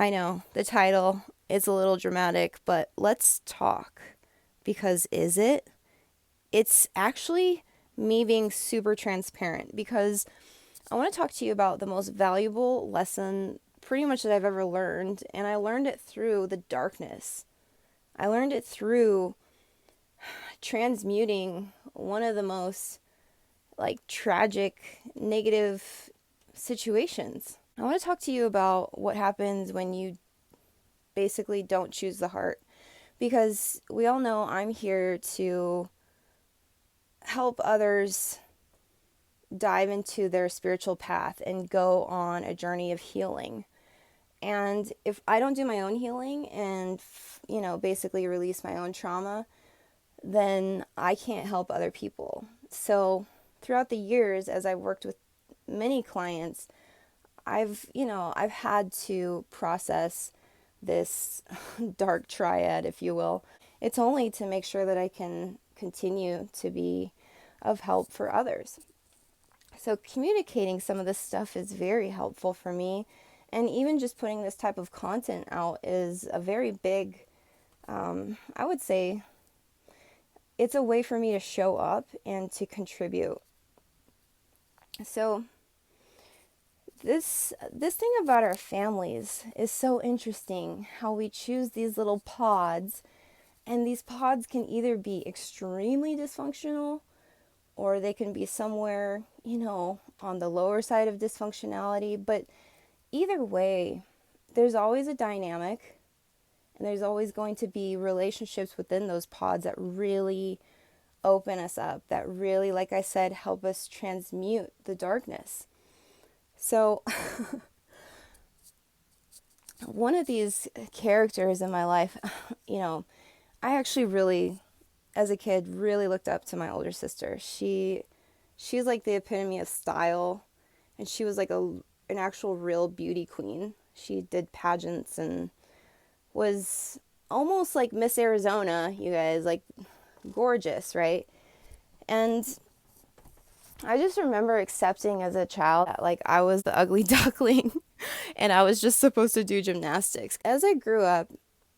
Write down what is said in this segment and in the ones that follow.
I know the title is a little dramatic, but let's talk. Because is it? It's actually me being super transparent because I want to talk to you about the most valuable lesson pretty much that I've ever learned, and I learned it through the darkness. I learned it through transmuting one of the most tragic, negative situations. I want to talk to you about what happens when you basically don't choose the heart because we all know I'm here to help others dive into their spiritual path and go on a journey of healing. And if I don't do my own healing and, basically release my own trauma, then I can't help other people. So throughout the years, as I've worked with many clients, I've had to process this dark triad, if you will. It's only to make sure that I can continue to be of help for others. So communicating some of this stuff is very helpful for me. And even just putting this type of content out is a very big, I would say, it's a way for me to show up and to contribute. So this thing about our families is so interesting, how we choose these little pods, and these pods can either be extremely dysfunctional or they can be somewhere, on the lower side of dysfunctionality. But either way, there's always a dynamic, and there's always going to be relationships within those pods that really open us up, that really, like I said, help us transmute the darkness. So, one of these characters in my life, I actually really, as a kid, really looked up to my older sister. She's like the epitome of style, and she was like an actual real beauty queen. She did pageants and was almost like Miss Arizona, you guys, like gorgeous, right? And I just remember accepting as a child that like I was the ugly duckling and I was just supposed to do gymnastics. As I grew up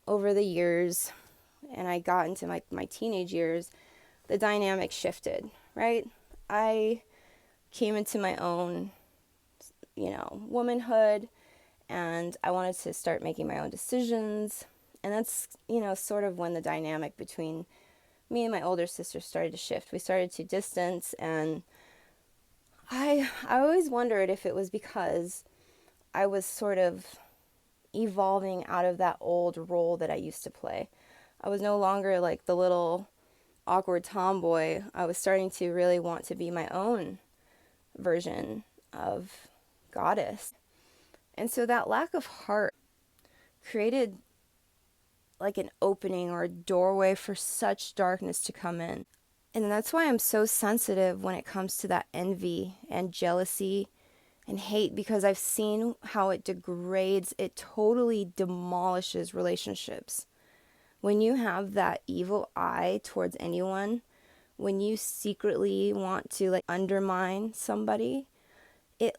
over the years and I got into my teenage years, the dynamic shifted, right? I came into my own, womanhood, and I wanted to start making my own decisions. And that's, sort of when the dynamic between me and my older sister started to shift. We started to distance, and I always wondered if it was because I was sort of evolving out of that old role that I used to play. I was no longer like the little awkward tomboy. I was starting to really want to be my own version of goddess. And so that lack of heart created like an opening or a doorway for such darkness to come in. And that's why I'm so sensitive when it comes to that envy and jealousy and hate, because I've seen how it degrades, it totally demolishes relationships. When you have that evil eye towards anyone, when you secretly want to like undermine somebody, it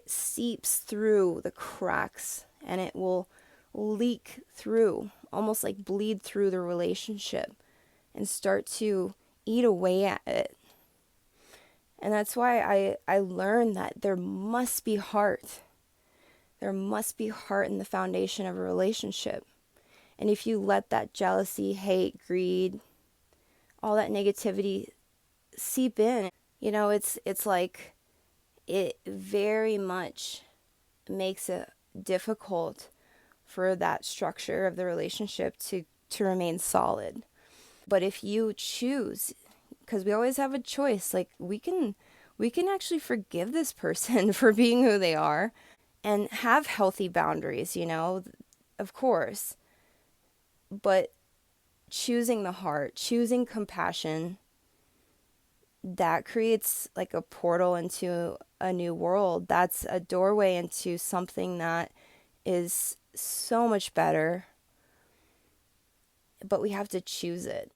seeps through the cracks and it will leak through, almost like bleed through the relationship and start to eat away at it. And that's why I learned that there must be heart. There must be heart in the foundation of a relationship. And if you let that jealousy, hate, greed, all that negativity seep in, it's like it very much makes it difficult for that structure of the relationship to remain solid. But if you choose, because we always have a choice, like we can actually forgive this person for being who they are and have healthy boundaries, of course. But choosing the heart, choosing compassion, that creates like a portal into a new world. That's a doorway into something that is so much better. But we have to choose it.